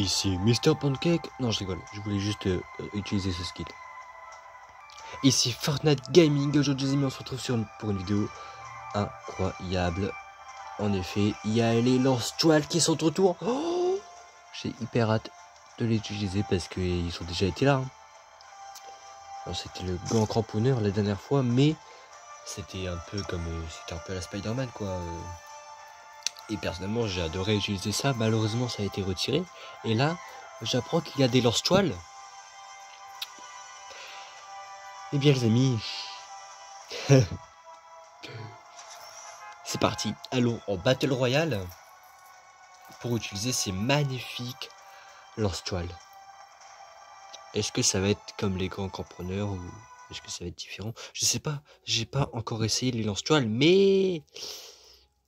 Ici Mister Pancake. Non, je rigole, je voulais juste utiliser ce skill. Ici Fortnite Gaming. Aujourd'hui les amis, on se retrouve pour une vidéo incroyable. En effet, il y a les lance-toiles qui sont autour. Oh, j'ai hyper hâte de les utiliser parce qu'ils ont déjà été là. C'était le gant cramponneur la dernière fois, mais c'était un peu comme c'était un peu la Spider-Man quoi. Et personnellement, j'ai adoré utiliser ça. Malheureusement, ça a été retiré. Et là, j'apprends qu'il y a des lance-toiles. Eh bien, les amis, c'est parti. Allons en Battle Royale pour utiliser ces magnifiques lance-toiles. Est-ce que ça va être comme les grands cramponneurs ou est-ce que ça va être différent? Je sais pas. J'ai pas encore essayé les lance-toiles, mais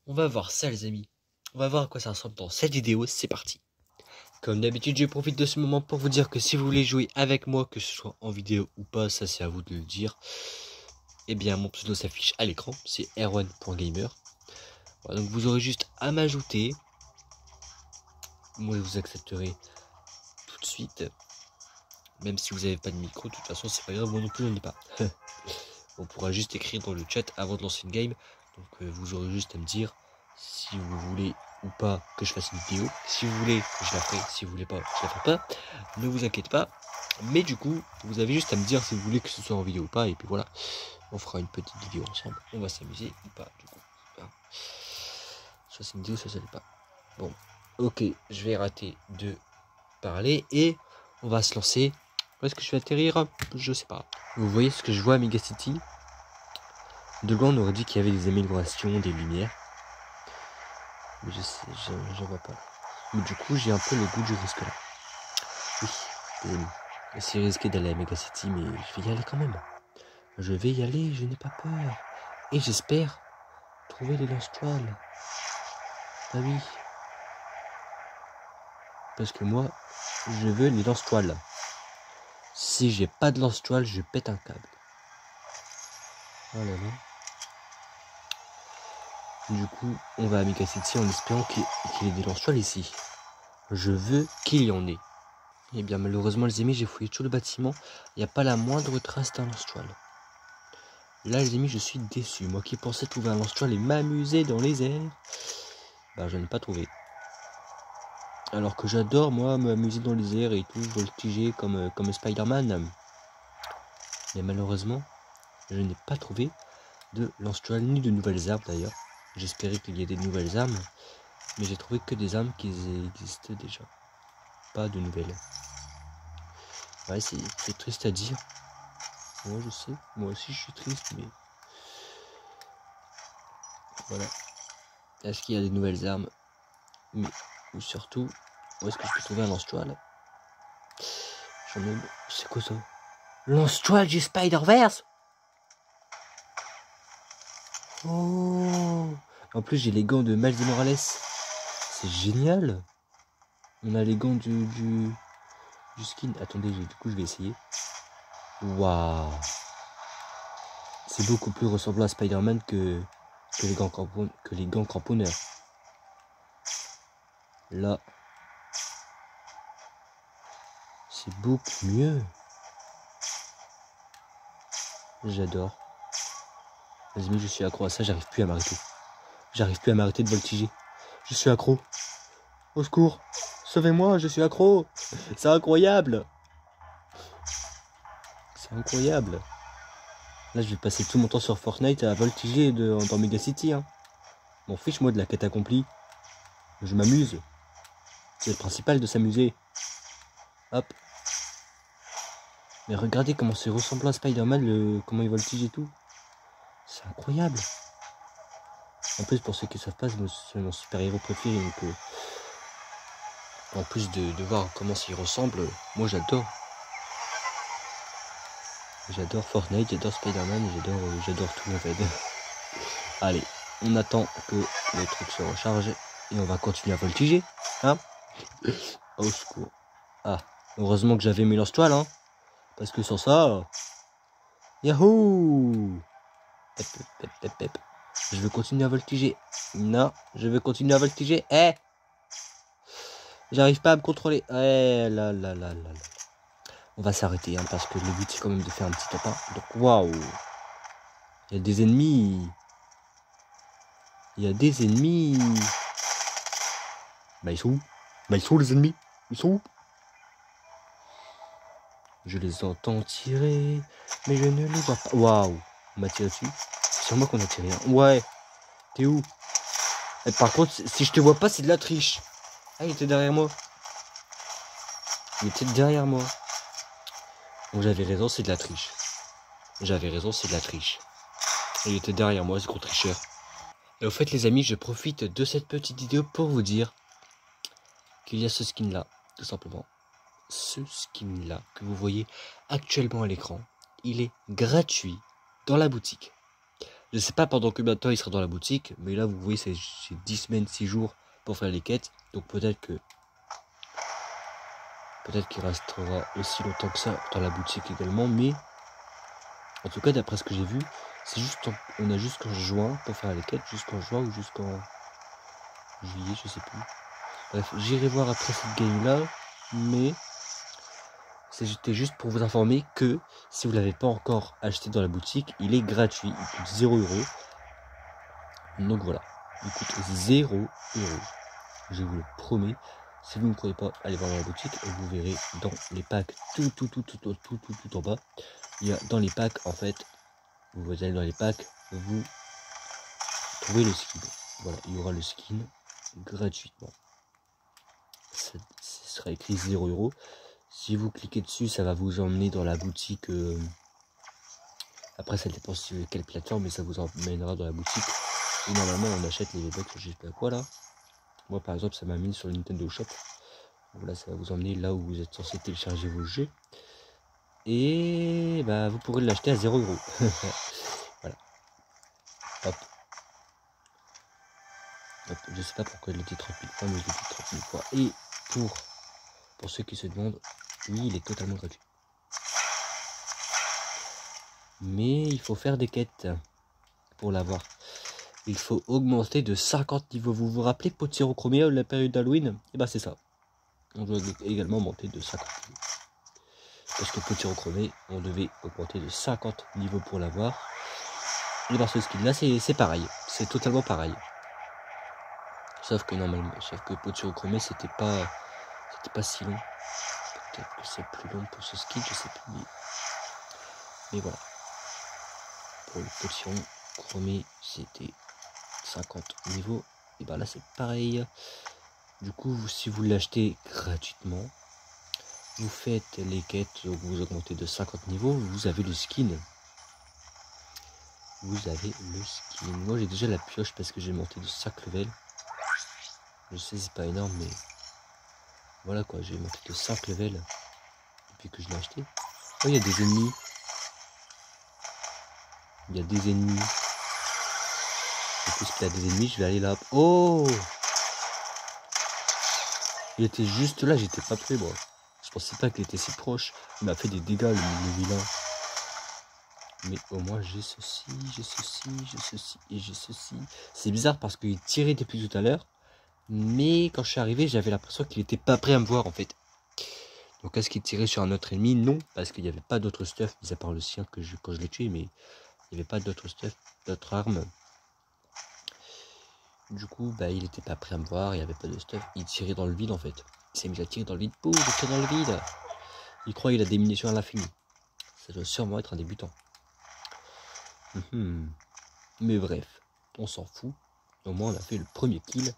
on va voir ça, les amis. On va voir à quoi ça ressemble dans cette vidéo. C'est parti. Comme d'habitude, je profite de ce moment pour vous dire que si vous voulez jouer avec moi, que ce soit en vidéo ou pas, ça c'est à vous de le dire. Eh bien, mon pseudo s'affiche à l'écran, c'est erwan.gamer. Voilà, donc vous aurez juste à m'ajouter. Moi, je vous accepterai tout de suite. Même si vous n'avez pas de micro, de toute façon, c'est pas grave, moi non plus, j'en ai pas. On pourra juste écrire dans le chat avant de lancer une game. Donc, vous aurez juste à me dire si vous voulez ou pas que je fasse une vidéo. Si vous voulez, je la ferai. Si vous voulez pas, je la ferai pas. Ne vous inquiétez pas. Mais du coup, vous avez juste à me dire si vous voulez que ce soit en vidéo ou pas. Et puis voilà, on fera une petite vidéo ensemble. On va s'amuser ou pas, du coup. Hein. Soit c'est une vidéo, soit ça l'est pas. Bon, ok, je vais arrêter de parler et on va se lancer. Où est-ce que je vais atterrir? Je sais pas. Vous voyez ce que je vois à Megacity? De loin, on aurait dit qu'il y avait des améliorations, des lumières. Mais je sais, j'en vois pas. Mais du coup, j'ai un peu le goût du risque là. Oui, les amis. C'est risqué d'aller à Megacity, mais je vais y aller quand même. Je vais y aller, je n'ai pas peur. Et j'espère trouver les lance-toiles. Ah oui. Parce que moi, je veux les lance-toiles. Si j'ai pas de lance-toiles, je pète un câble. Oh là là. Du coup, on va à Megacity en espérant qu'il y ait des lance-toiles ici. Je veux qu'il y en ait. Et bien malheureusement les amis, j'ai fouillé tout le bâtiment. Il n'y a pas la moindre trace d'un lance-toile. Là les amis, je suis déçu. Moi qui pensais trouver un lance-toile et m'amuser dans les airs. Bah je n'ai pas trouvé. Alors que j'adore moi m'amuser dans les airs et tout, voltiger comme Spider-Man. Mais malheureusement, je n'ai pas trouvé de lance-toile ni de nouvelles armes d'ailleurs. J'espérais qu'il y ait des nouvelles armes. Mais j'ai trouvé que des armes qui existaient déjà. Pas de nouvelles. Ouais, c'est triste à dire. Moi je sais, moi aussi je suis triste, mais voilà. Est-ce qu'il y a des nouvelles armes? Mais ou surtout, où est-ce que je peux trouver un lance-toile? J'en ai. C'est quoi ça? Lance-toile du Spider-Verse? Oh! En plus j'ai les gants de Miles Morales. C'est génial! On a les gants du skin. Attendez, du coup je vais essayer. Waouh! C'est beaucoup plus ressemblant à Spider-Man que les gants cramponneurs. Là, c'est beaucoup mieux. J'adore. Les amis, je suis accro à ça, j'arrive plus à m'arrêter. J'arrive plus à m'arrêter de voltiger. Je suis accro. Au secours. Sauvez-moi, je suis accro. C'est incroyable. C'est incroyable. Là, je vais passer tout mon temps sur Fortnite à voltiger dans Megacity. Hein. M'en fiche, moi, de la quête accomplie. Je m'amuse. C'est le principal de s'amuser. Hop. Mais regardez comment c'est ressemblant à Spider-Man, comment il voltige et tout. C'est incroyable. En plus, pour ceux qui ne savent pas, c'est mon super-héros préféré. Donc, en plus de voir comment il ressemble, moi j'adore. J'adore Fortnite, j'adore Spider-Man, j'adore tout en fait. Allez, on attend que le truc se recharge et on va continuer à voltiger. Hein? Au secours. Ah, heureusement que j'avais mes lance-toiles, hein. Parce que sans ça... Yahoo! Pep, pep, pep, pep. Je veux continuer à voltiger. Non, je veux continuer à voltiger. Eh! J'arrive pas à me contrôler. Eh là là là là là. On va s'arrêter hein, parce que le but c'est quand même de faire un petit top 1. Donc waouh. Il y a des ennemis. Il y a des ennemis. Bah ils sont où? Bah ils sont où les ennemis? Ils sont où? Je les entends tirer, mais je ne les vois pas. Waouh. On m'a tiré dessus. C'est sur moi qu'on a tiré. Hein. Ouais. T'es où? Et par contre, si je te vois pas, c'est de la triche. Ah, il était derrière moi. Il était derrière moi. Donc j'avais raison, c'est de la triche. J'avais raison, c'est de la triche. Il était derrière moi, ce gros tricheur. Et au fait, les amis, je profite de cette petite vidéo pour vous dire qu'il y a ce skin-là, tout simplement. Ce skin-là que vous voyez actuellement à l'écran, il est gratuit dans la boutique. Je ne sais pas pendant combien de temps il sera dans la boutique, mais là, vous voyez, c'est 10 semaines, 6 jours pour faire les quêtes. Donc peut-être qu'il restera aussi longtemps que ça dans la boutique également, mais en tout cas, d'après ce que j'ai vu, c'est juste on a jusqu'en juin pour faire les quêtes, jusqu'en juin ou jusqu'en juillet, je sais plus. Bref, j'irai voir après cette game-là, mais c'était juste pour vous informer que si vous ne l'avez pas encore acheté dans la boutique, il est gratuit, il coûte 0 €. Donc voilà, il coûte 0 €. Je vous le promets. Si vous ne me croyez pas, allez voir dans la boutique et vous verrez dans les packs tout en bas. Il y a dans les packs en fait, vous allez dans les packs, vous trouvez le skin. Voilà, il y aura le skin gratuitement. Ce sera écrit 0 €. Si vous cliquez dessus, ça va vous emmener dans la boutique. Après, ça dépend sur quelle plateforme, mais ça vous emmènera dans la boutique. Et normalement, on achète les V-Bucks, je sais pas quoi là. Moi, par exemple, ça m'a mis sur le Nintendo Shop. Voilà, ça va vous emmener là où vous êtes censé télécharger vos jeux. Et bah, vous pourrez l'acheter à 0 €. Voilà. Hop. Hop. Je sais pas pourquoi je l'ai dit 30 000 fois, mais je l'ai dit 30 000 fois. Et pour ceux qui se demandent, oui, il est totalement gratuit. Mais il faut faire des quêtes pour l'avoir. Il faut augmenter de 50 niveaux. Vous vous rappelez Pyrochromia, la période d'Halloween? Et bah c'est ça. On doit également monter de 50 niveaux. Parce que Pyrochromia, on devait augmenter de 50 niveaux pour l'avoir. Et dans ce skin là, c'est pareil. C'est totalement pareil. Sauf que normalement, Pyrochromia, c'était pas si long. Peut-être que c'est plus long pour ce skin, je sais plus. Mais voilà. Pour le Pyrochromia, c'était 50 niveaux. Et bah là, c'est pareil. Du coup, si vous l'achetez gratuitement, vous faites les quêtes, vous augmentez de 50 niveaux, vous avez le skin. Vous avez le skin. Moi, j'ai déjà la pioche parce que j'ai monté de 5 levels. Je sais, c'est pas énorme, mais voilà quoi, j'ai monté de 5 levels depuis que je l'ai acheté. Oh, il y a des ennemis. Il y a des ennemis. Et puisqu'il y a des ennemis, je vais aller là. Oh! Il était juste là, j'étais pas prêt, moi. Je pensais pas qu'il était si proche. Il m'a fait des dégâts, le vilain. Mais au moins j'ai ceci et j'ai ceci. C'est bizarre parce qu'il tirait depuis tout à l'heure. Mais quand je suis arrivé, j'avais l'impression qu'il était pas prêt à me voir en fait. Donc est-ce qu'il tirait sur un autre ennemi? Non, parce qu'il n'y avait pas d'autre stuff, mis à part le sien quand je l'ai tué, mais il n'y avait pas d'autre stuff, d'autres armes. Du coup, bah il était pas prêt à me voir, il n'y avait pas de stuff. Il tirait dans le vide en fait. Il s'est mis à tirer dans le vide. Boum, il tire dans le vide. Il croit qu'il a des munitions à l'infini. Ça doit sûrement être un débutant. Mais bref, on s'en fout. Au moins on a fait le premier kill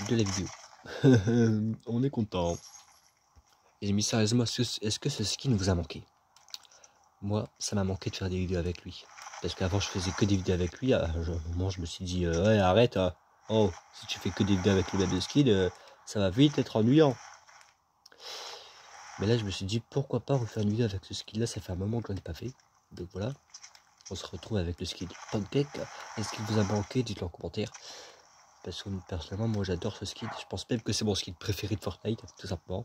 de la vidéo. On est content. Et mais sérieusement, est-ce que ce skin vous a manqué? Moi, ça m'a manqué de faire des vidéos avec lui. Parce qu'avant, je faisais que des vidéos avec lui. À un moment, je me suis dit, ouais, arrête. Hein. Oh, si tu fais que des vidéos avec le même skin, ça va vite être ennuyant. Mais là, je me suis dit, pourquoi pas refaire une vidéo avec ce skin-là? Ça fait un moment que je n'en ai pas fait. Donc voilà. On se retrouve avec le skin Pancake. Est-ce qu'il vous a manqué? Dites-le en commentaire. Parce que personnellement, moi, j'adore ce skin. Je pense même que c'est mon skin préféré de Fortnite, tout simplement.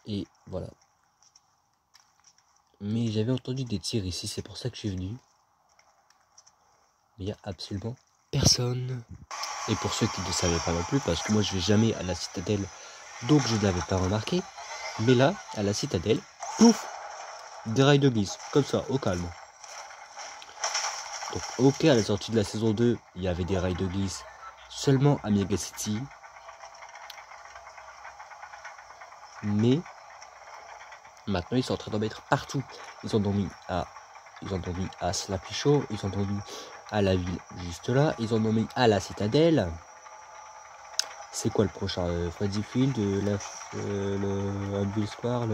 Et voilà. Mais j'avais entendu des tirs ici, c'est pour ça que je suis venu. Mais il n'y a absolument personne. Et pour ceux qui ne savaient pas non plus, parce que moi je vais jamais à la citadelle, donc je ne l'avais pas remarqué. Mais là, à la citadelle, pouf, des rails de glisse, comme ça, au calme. Donc ok, à la sortie de la saison 2, il y avait des rails de glisse seulement à Mega City. Mais maintenant ils sont en train d'en mettre partout. Ils en ont mis à Slappy Show, ils en ont mis à la ville juste là, ils en ont mis à la citadelle. C'est quoi le prochain Freddy Field, le Anvil Square,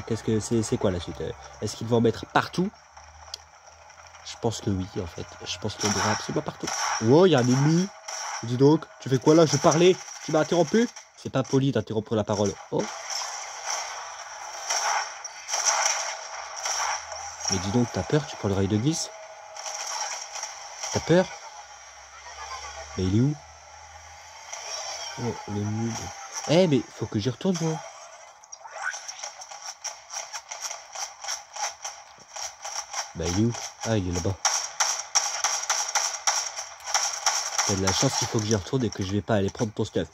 qu'est-ce que c'est quoi la suite Est-ce qu'ils vont en mettre partout? Je pense que oui en fait. Je pense qu'il y en aura absolument partout. Oh, il y a un ennemi. Dis donc, tu fais quoi là? Je parlais. Tu m'as interrompu? C'est pas poli d'interrompre la parole. Oh. Mais dis donc, t'as peur? Tu prends le rail de glisse? T'as peur? Mais il est où? Oh, le nul. Eh, mais faut que j'y retourne, moi. Bah, il est où? Ah, il est là-bas. T'as de la chance qu'il faut que j'y retourne et que je vais pas aller prendre ton stuff.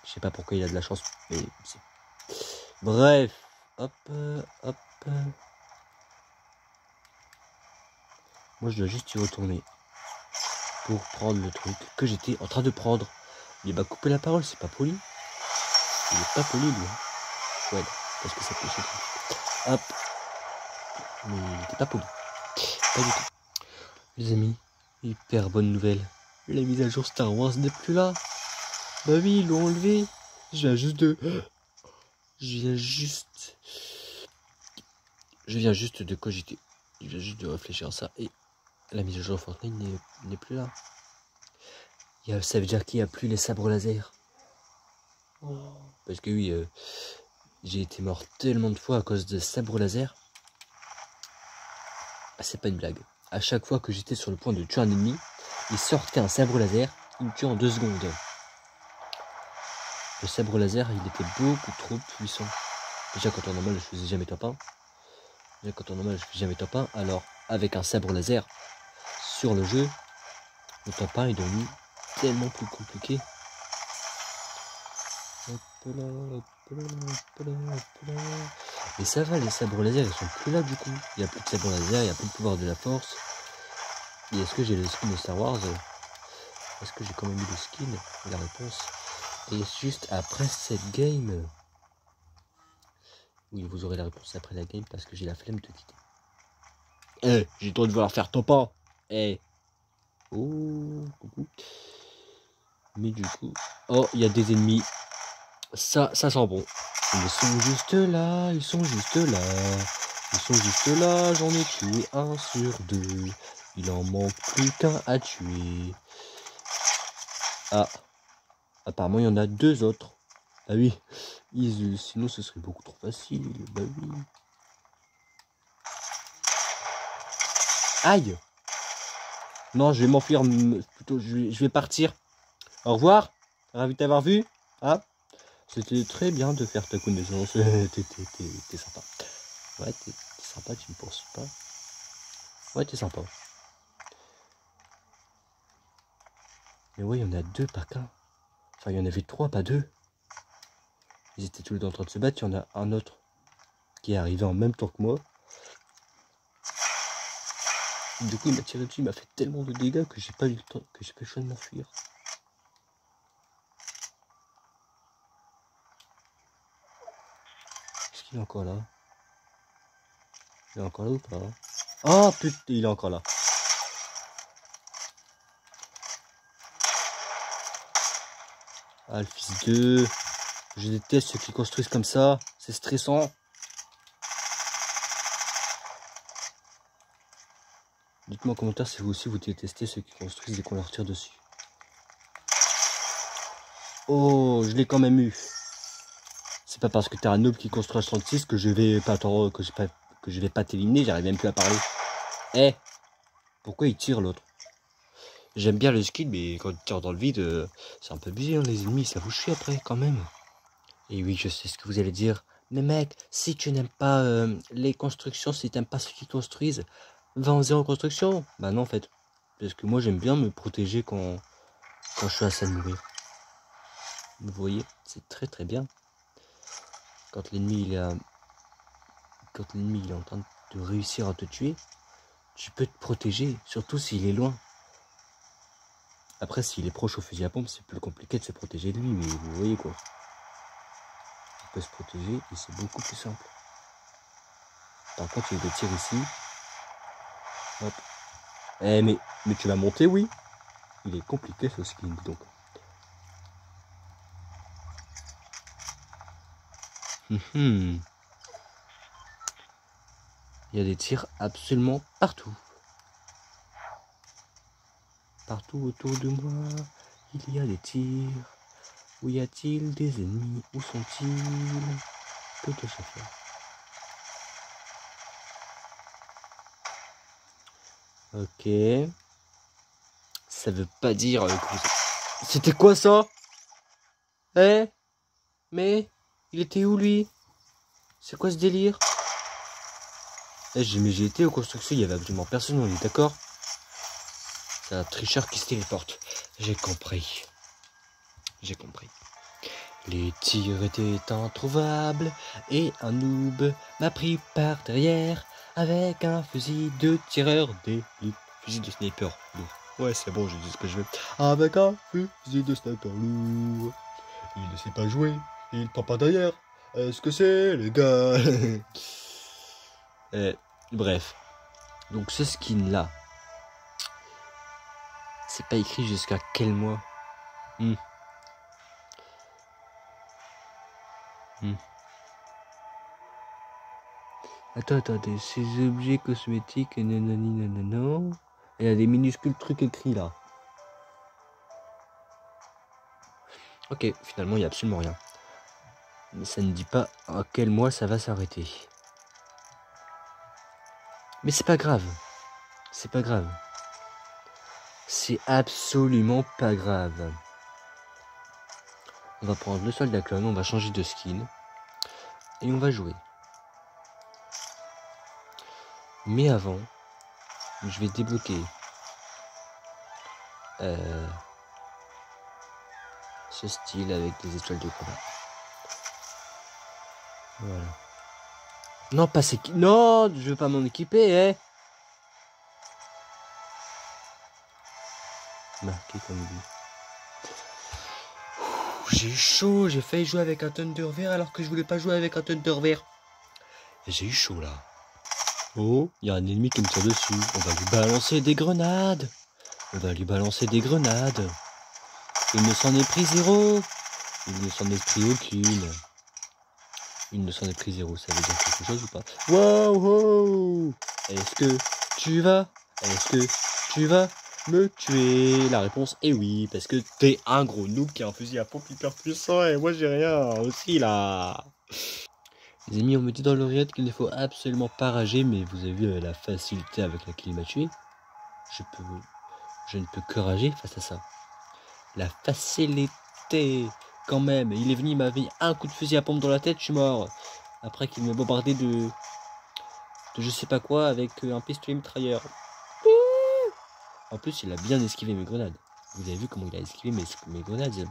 Je sais pas pourquoi il a de la chance, mais c'est... Bref. Hop, hop. Moi, je dois juste y retourner pour prendre le truc que j'étais en train de prendre. Il m'a coupé la parole, c'est pas poli. Il est pas poli, lui. Ouais, parce que ça peut se... Hop. Mais il était pas poli. Pas du tout. Les amis, hyper bonne nouvelle. La mise à jour Star Wars n'est plus là. Bah oui, ils l'ont enlevé. Je viens juste de... Je viens juste de cogiter. Je viens juste de réfléchir à ça. Et la mise à jour Fortnite n'est plus là. Ça veut dire qu'il n'y a plus les sabres laser. Parce que oui, j'ai été mort tellement de fois à cause de sabres laser. Ah, c'est pas une blague. À chaque fois que j'étais sur le point de tuer un ennemi, il sortait un sabre laser, il me tuait en 2 secondes. Le sabre laser, il était beaucoup trop puissant. Déjà quand en normal, je faisais jamais top 1. Alors, avec un sabre laser sur le jeu, le top 1 est devenu tellement plus compliqué. Mais ça va, les sabres laser, ils sont plus là du coup. Il n'y a plus de sabre laser, il n'y a plus de pouvoir de la force. Et est-ce que j'ai le skin de Star Wars? Est-ce que j'ai quand même eu le skin? La réponse est juste après cette game. Oui, vous aurez la réponse après la game parce que j'ai la flemme de quitter. Eh, j'ai le droit de vouloir faire top 1. Eh. Oh, coucou. Mais du coup... Oh, il y a des ennemis. Ça sent bon. Ils sont juste là, j'en ai tué 1 sur 2. Il en manque plus qu'un à tuer. Ah. Apparemment, il y en a 2 autres. Ah oui. Sinon, ce serait beaucoup trop facile. Bah oui. Aïe. Non, je vais m'enfuir. Plutôt, je vais partir. Au revoir. Ravi de t'avoir vu. Ah. C'était très bien de faire ta connaissance. T'es sympa. Ouais, t'es sympa, tu me poursuis pas. Ouais, t'es sympa. Mais ouais, il y en a 2, pas qu'un. Enfin, il y en avait 3, pas 2. Ils étaient tous les deux en train de se battre. Il y en a un autre qui est arrivé en même temps que moi. Du coup, il m'a tiré dessus. Il m'a fait tellement de dégâts que j'ai pas eu le temps, que j'ai pas eu le choix de m'enfuir. Est-ce qu'il est encore là? Il est encore là ou pas? Oh putain, il est encore là. Ah, le fils de... Je déteste ceux qui construisent comme ça. C'est stressant. Dites-moi en commentaire si vous aussi vous détestez ceux qui construisent et qu'on leur tire dessus. Oh, je l'ai quand même eu. C'est pas parce que t'es un noob qui construit à 36 que je vais pas t'éliminer, j'arrive même plus à parler. Eh, pourquoi il tire l'autre? J'aime bien le skin, mais quand il tire dans le vide, c'est un peu bizarre, hein, les ennemis, ça vous chie après quand même. Et oui, je sais ce que vous allez dire. Mais mec, si tu n'aimes pas les constructions, si tu n'aimes pas ceux qui construisent, va en zéro construction. Bah non, en fait. Parce que moi j'aime bien me protéger quand je suis à ça de mourir. Vous voyez, c'est très très bien. Quand l'ennemi il est en train de réussir à te tuer, tu peux te protéger, surtout s'il est loin. Après, s'il est proche au fusil à pompe, c'est plus compliqué de se protéger de lui, mais vous voyez quoi. On peut se protéger et c'est beaucoup plus simple. Par contre, il y a des tirs ici. Hop. Eh mais tu vas monter, oui. Il est compliqué ce skin, donc. Il y a des tirs absolument partout. Partout autour de moi, il y a des tirs. Où y a-t-il des ennemis? Où sont-ils? Que dois-je faire? Ok. Ça veut pas dire... C'était quoi ça? Eh? Mais il était où lui? C'est quoi ce délire? Eh, j'ai été aux constructions, il y avait absolument personne, on est d'accord? C'est un tricheur qui se téléporte. J'ai compris. J'ai compris. Les tirs étaient introuvables et un noob m'a pris par derrière avec un fusil de tireur d'élite. Fusil de sniper lourd. Ouais, c'est bon, je dis ce que je veux. Avec un fusil de sniper lourd. Il ne sait pas jouer, il prend pas derrière. Est-ce que c'est légal? Bref. Donc ce skin là, c'est pas écrit jusqu'à quel mois. Attendez, ces objets cosmétiques, nanani nanana. Il y a des minuscules trucs écrits là. Ok, finalement il n'y a absolument rien. Mais ça ne dit pas à quel mois ça va s'arrêter. Mais c'est pas grave. C'est pas grave. C'est absolument pas grave. On va prendre le soldat clone, on va changer de skin. Et on va jouer. Mais avant, je vais débloquer ce style avec des étoiles de combat. Voilà. Non, pas c'est... Non, je veux pas m'en équiper, eh. Marqué comme dit. J'ai eu chaud, j'ai failli jouer avec un Thunder vert alors que je voulais pas jouer avec un Thunder vert. J'ai eu chaud là. Oh, il y a un ennemi qui me tire dessus. On va lui balancer des grenades. On va lui balancer des grenades. Il ne s'en est pris 0. Il ne s'en est pris aucune. Il ne s'en est pris 0. Ça veut dire quelque chose ou pas? Wow, wow. Est-ce que tu vas me tuer? La réponse est oui, parce que t'es un gros noob qui a un fusil à pompe hyper puissant et moi j'ai rien aussi là. Les amis, on me dit dans l'oreillette qu'il ne faut absolument pas rager, mais vous avez vu la facilité avec laquelle il m'a tué. Je ne peux que rager face à ça. La facilité, quand même. Il est venu, il m'a mis un coup de fusil à pompe dans la tête, je suis mort. Après qu'il m'a bombardé de je sais pas quoi avec un pistolet mitrailleur. En plus, il a bien esquivé mes grenades. Vous avez vu comment il a esquivé mes grenades.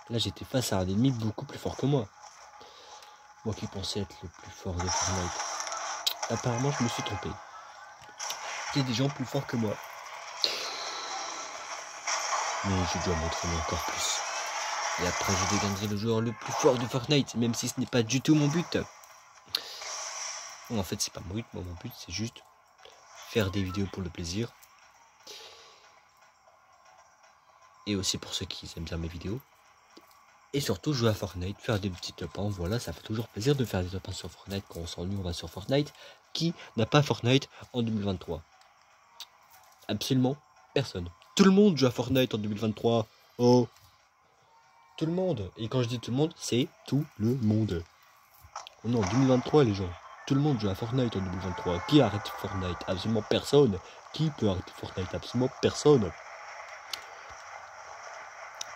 Là, j'étais face à un ennemi beaucoup plus fort que moi. Moi qui pensais être le plus fort de Fortnite. Apparemment, je me suis trompé. Il y a des gens plus forts que moi. Mais je dois m'entraîner encore plus. Et après, je deviendrai le joueur le plus fort de Fortnite, même si ce n'est pas du tout mon but. Bon, en fait, c'est pas mon but. Mon but, c'est juste faire des vidéos pour le plaisir. Et aussi pour ceux qui aiment bien mes vidéos. Et surtout jouer à Fortnite, faire des petits top 1. Voilà, ça fait toujours plaisir de faire des top 1 sur Fortnite. Quand on s'ennuie, on va sur Fortnite. Qui n'a pas Fortnite en 2023? Absolument personne. Tout le monde joue à Fortnite en 2023. Oh, tout le monde. Et quand je dis tout le monde, c'est tout le monde. On est en 2023 les gens. Tout le monde joue à Fortnite en 2023. Qui arrête Fortnite? Absolument personne. Qui peut arrêter Fortnite? Absolument personne.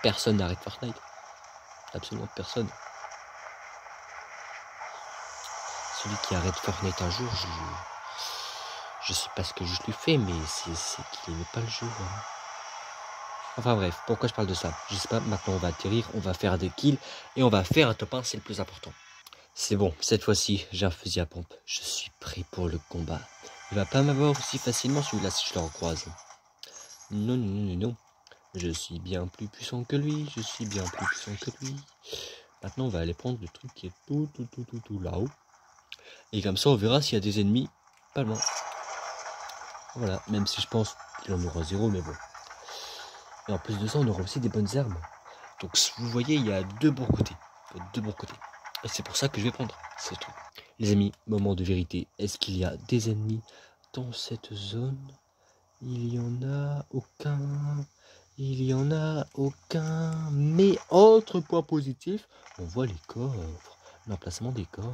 Personne n'arrête Fortnite. Absolument personne. Celui qui arrête Fortnite un jour, Je sais pas ce que je lui fais, mais c'est qu'il aimait pas le jeu. Hein. Enfin bref, pourquoi je parle de ça? Je sais pas, maintenant on va atterrir, on va faire des kills et on va faire un top 1, c'est le plus important. C'est bon, cette fois-ci, j'ai un fusil à pompe. Je suis prêt pour le combat. Il va pas m'avoir aussi facilement celui-là si je le recroise. Non, non, non, non. Je suis bien plus puissant que lui, je suis bien plus puissant que lui. Maintenant, on va aller prendre le truc qui est tout là-haut. Et comme ça, on verra s'il y a des ennemis pas loin. Voilà, même si je pense qu'il en aura zéro, mais bon. Et en plus de ça, on aura aussi des bonnes armes. Donc, vous voyez, il y a deux bons côtés. Et c'est pour ça que je vais prendre ce truc. Les amis, moment de vérité. Est-ce qu'il y a des ennemis dans cette zone? Il y en a aucun. Il y en a aucun. Mais autre point positif, on voit les coffres. L'emplacement des coffres.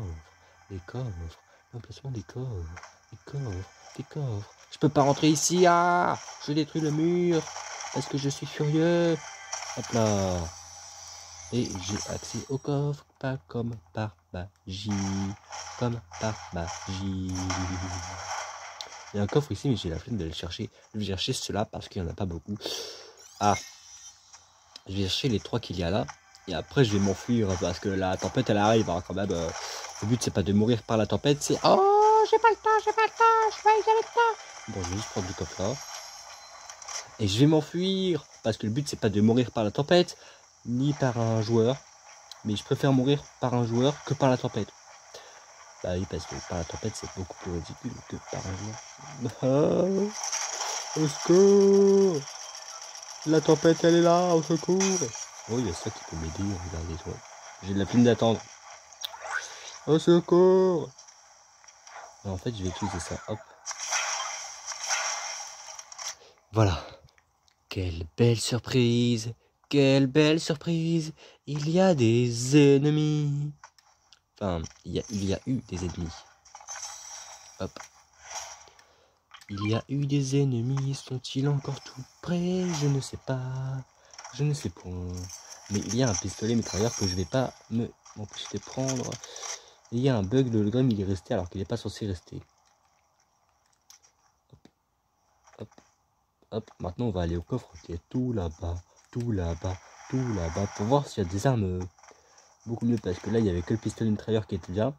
Les coffres. L'emplacement des coffres. Les coffres. Des coffres. Je peux pas rentrer ici. Ah! Je détruis le mur. Parce que je suis furieux. Hop là. Et j'ai accès au coffre. Pas comme par magie. Comme par magie. Il y a un coffre ici, mais j'ai la flemme de le chercher. Je vais chercher cela parce qu'il n'y en a pas beaucoup. Ah. Je vais chercher les 3 qu'il y a là. Et après, je vais m'enfuir parce que la tempête, elle arrive. Hein, quand même, le but, c'est pas de mourir par la tempête. C'est... Oh, j'ai pas le temps. Je vais y aller pas. Bon, je vais juste prendre du coffre là. Et je vais m'enfuir. Parce que le but, c'est pas de mourir par la tempête. Ni par un joueur. Mais je préfère mourir par un joueur que par la tempête. Bah oui, parce que par la tempête, c'est beaucoup plus ridicule que par un joueur. Au secours! La tempête, elle est là, au secours! Oh, il y a ça qui peut m'aider, regardez, toi. J'ai de la flemme d'attendre. Au secours! Et en fait, je vais utiliser ça, hop. Voilà. Quelle belle surprise! Quelle belle surprise! Il y a des ennemis! Enfin, il y a eu des ennemis. Hop. Il y a eu des ennemis, sont-ils encore tout près? Je ne sais pas. Je ne sais point. Mais il y a un pistolet mitrailleur que je vais pas m'empêcher de prendre. Il y a un bug, le hologramme il est resté alors qu'il n'est pas censé rester. Hop. Hop. Hop. Maintenant on va aller au coffre qui est tout là-bas. Tout là-bas. Tout là-bas. Pour voir s'il y a des armes beaucoup mieux. Parce que là il n'y avait que le pistolet mitrailleur qui était là.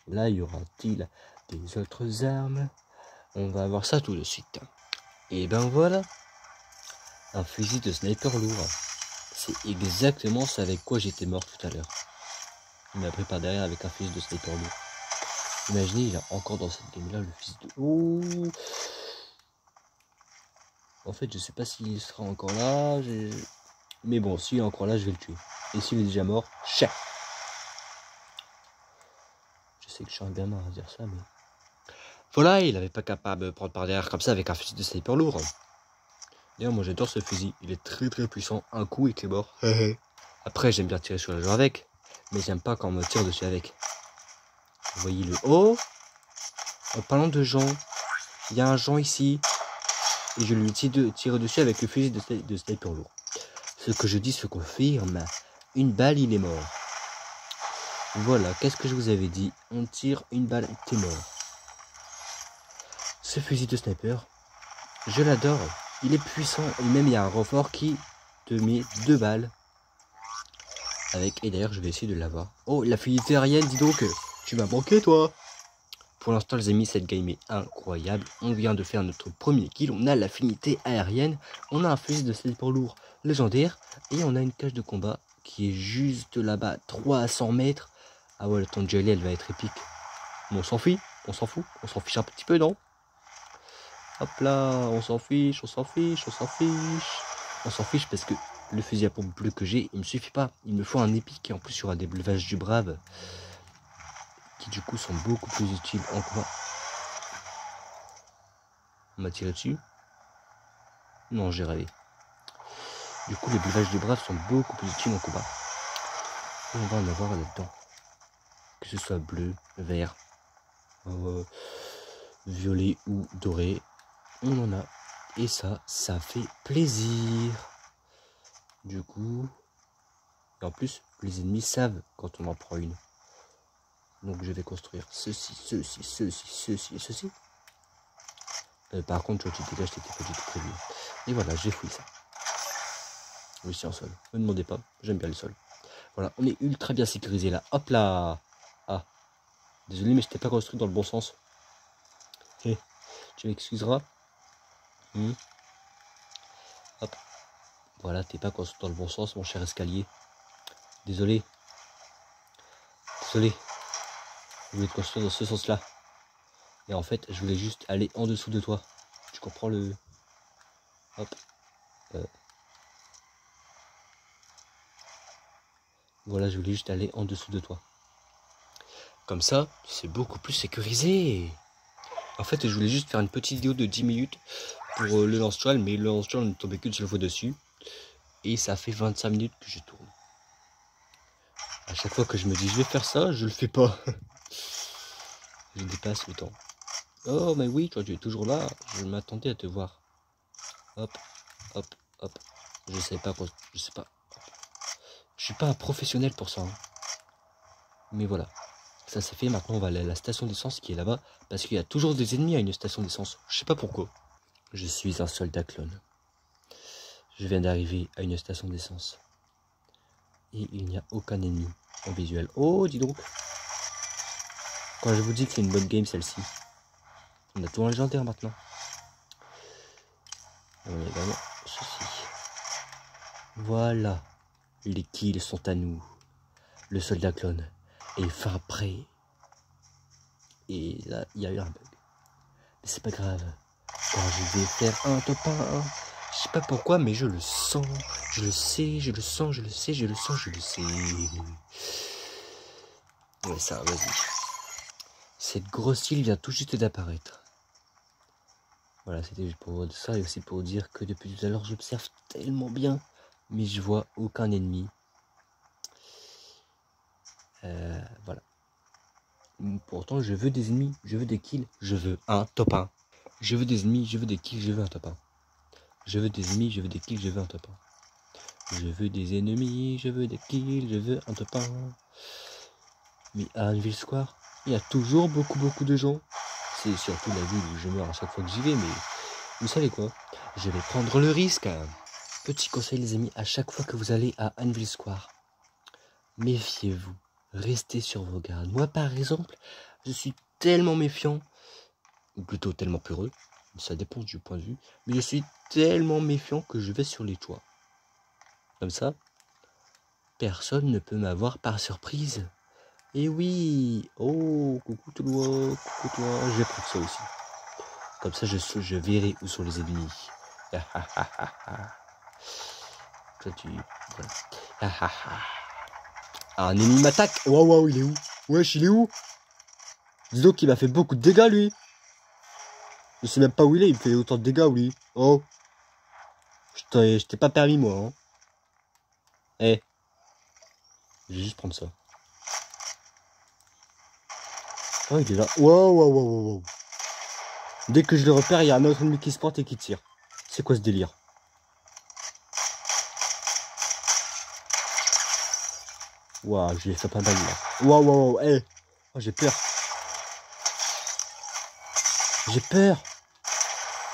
Là il y aura-t-il des autres armes? On va voir ça tout de suite. Et ben voilà. Un fusil de sniper lourd. C'est exactement ce avec quoi j'étais mort tout à l'heure. Il m'a pris par derrière avec un fusil de sniper lourd. Imaginez, il a encore dans cette game là le fusil de... Ouh. En fait, je sais pas s'il sera encore là. Mais bon, s'il est encore là, je vais le tuer. Et s'il est déjà mort, chef. Je sais que je suis un gamin à dire ça, mais... Voilà, il avait pas capable de prendre par derrière comme ça avec un fusil de sniper lourd. D'ailleurs, moi j'adore ce fusil. Il est très très puissant. Un coup et t'es mort. Après, j'aime bien tirer sur les gens avec. Mais j'aime pas quand on me tire dessus avec. Vous voyez le haut. En parlant de gens, il y a un Jean ici. Et je lui tire dessus avec le fusil de sniper lourd. Ce que je dis se confirme. Une balle, il est mort. Voilà, qu'est-ce que je vous avais dit? On tire une balle, t'es mort. Ce fusil de sniper, je l'adore. Il est puissant. Et même il y a un renfort qui te met 2 balles. Et d'ailleurs, je vais essayer de l'avoir. Oh, l'affinité aérienne, dis donc. Tu m'as manqué, toi. Pour l'instant, les amis, cette game est incroyable. On vient de faire notre premier kill. On a l'affinité aérienne. On a un fusil de sniper lourd légendaire. Et on a une cage de combat qui est juste là-bas, 300 mètres. Ah ouais, le temps de gelée, elle va être épique. Mais on s'en fiche. On s'en fout. On s'en fiche un petit peu, non? Hop là, on s'en fiche, on s'en fiche, on s'en fiche. On s'en fiche parce que le fusil à pompe bleu que j'ai, il me suffit pas. Il me faut un épique et en plus il y aura des breuvages du brave qui du coup sont beaucoup plus utiles en combat. On m'a tiré dessus. Non, j'ai rêvé. Du coup, les breuvages du brave sont beaucoup plus utiles en combat. Et on va en avoir là-dedans. Que ce soit bleu, vert, violet ou doré. On en a. Et ça fait plaisir. Du coup... Et en plus, les ennemis savent quand on en prend une. Donc je vais construire ceci, ceci, ceci, ceci et ceci. Par contre, toi, tu dégages, t'étais pas du tout prévu. Et voilà, j'ai fouillé ça. Oui, c'est un sol. Ne me demandez pas, j'aime bien le sol. Voilà, on est ultra bien sécurisé là. Hop là. Ah, désolé, mais je t'ai pas construit dans le bon sens. Hé, tu m'excuseras. Hop. Voilà, t'es pas construit dans le bon sens, mon cher escalier. Désolé. Désolé. Je voulais te construire dans ce sens-là. Et en fait, je voulais juste aller en dessous de toi. Tu comprends le... Hop. Voilà, je voulais juste aller en dessous de toi. Comme ça, c'est beaucoup plus sécurisé. En fait, je voulais juste faire une petite vidéo de 10 minutes pour le lance-toile, mais le lance-toile ne tombait qu'une seule fois dessus. Et ça fait 25 minutes que je tourne. À chaque fois que je me dis je vais faire ça, je le fais pas. Je dépasse le temps. Oh, mais oui, toi tu es toujours là. Je m'attendais à te voir. Hop, hop, hop. Je sais pas quoi. Je sais pas. Je suis pas un professionnel pour ça. Hein. Mais voilà. Ça c'est fait. Maintenant, on va aller à la station d'essence qui est là-bas. Parce qu'il y a toujours des ennemis à une station d'essence. Je sais pas pourquoi. Je suis un soldat clone. Je viens d'arriver à une station d'essence. Et il n'y a aucun ennemi en visuel. Oh, dis donc. Quand je vous dis que c'est une bonne game celle-ci. On a tout en légendaire maintenant. Et on a également ceci. Voilà. Les kills sont à nous. Le soldat clone est fin prêt. Et là, il y a eu un bug. Mais c'est pas grave. Quand je vais faire un top 1, je sais pas pourquoi, mais je le sens. Je le sais, je le sens, je le sais, je le sens, je le sais. Ouais, ça, vas-y. Cette grosse île vient tout juste d'apparaître. Voilà, c'était juste pour ça et aussi pour dire que depuis tout à l'heure, j'observe tellement bien, mais je vois aucun ennemi. Voilà. Pourtant, je veux des ennemis, je veux des kills, je veux un top 1. Je veux des ennemis, je veux des kills, je veux un top 1. Je veux des ennemis, je veux des kills, je veux un top 1. Je veux des ennemis, je veux des kills, je veux un top 1. Mais à Anvil Square, il y a toujours beaucoup de gens. C'est surtout la ville où je meurs à chaque fois que j'y vais, mais vous savez quoi? Je vais prendre le risque. Petit conseil les amis, à chaque fois que vous allez à Anvil Square, méfiez-vous, restez sur vos gardes. Moi par exemple, je suis tellement méfiant, ou plutôt tellement peureux, ça dépend du point de vue, mais je suis tellement méfiant que je vais sur les toits. Comme ça, personne ne peut m'avoir par surprise. Et oui, oh, coucou toi, je vais prendre ça aussi. Comme ça, je verrai où sont les ennemis. Toi, tu... Un ennemi m'attaque. Waouh, il est où? Wesh, il est où? Dis donc, il m'a fait beaucoup de dégâts, lui. Je sais même pas où il est, il me fait autant de dégâts, lui. Oh. Je t'ai pas permis, moi. Hein. Eh. Je vais juste prendre ça. Oh, il est là. Waouh. Dès que je le repère, il y a un autre ennemi qui se porte et qui tire. C'est quoi ce délire? Waouh, je l'ai fait pas mal là. Waouh, eh. Oh, j'ai peur. J'ai peur.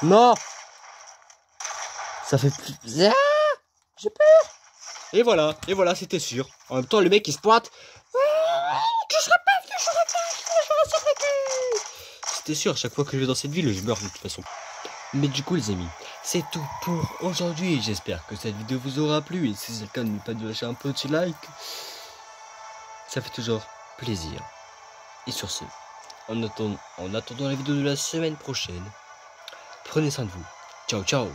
Non. Ça fait plus... Ah, j'ai peur. Et voilà, c'était sûr. En même temps, le mec, il se pointe. C'était sûr, chaque fois que je vais dans cette ville, je meurs de toute façon. Mais du coup, les amis, c'est tout pour aujourd'hui. J'espère que cette vidéo vous aura plu. Et si c'est le cas, n'oubliez pas de lâcher un petit like. Ça fait toujours plaisir. Et sur ce, en attendant la vidéo de la semaine prochaine, prenez soin de vous. Ciao.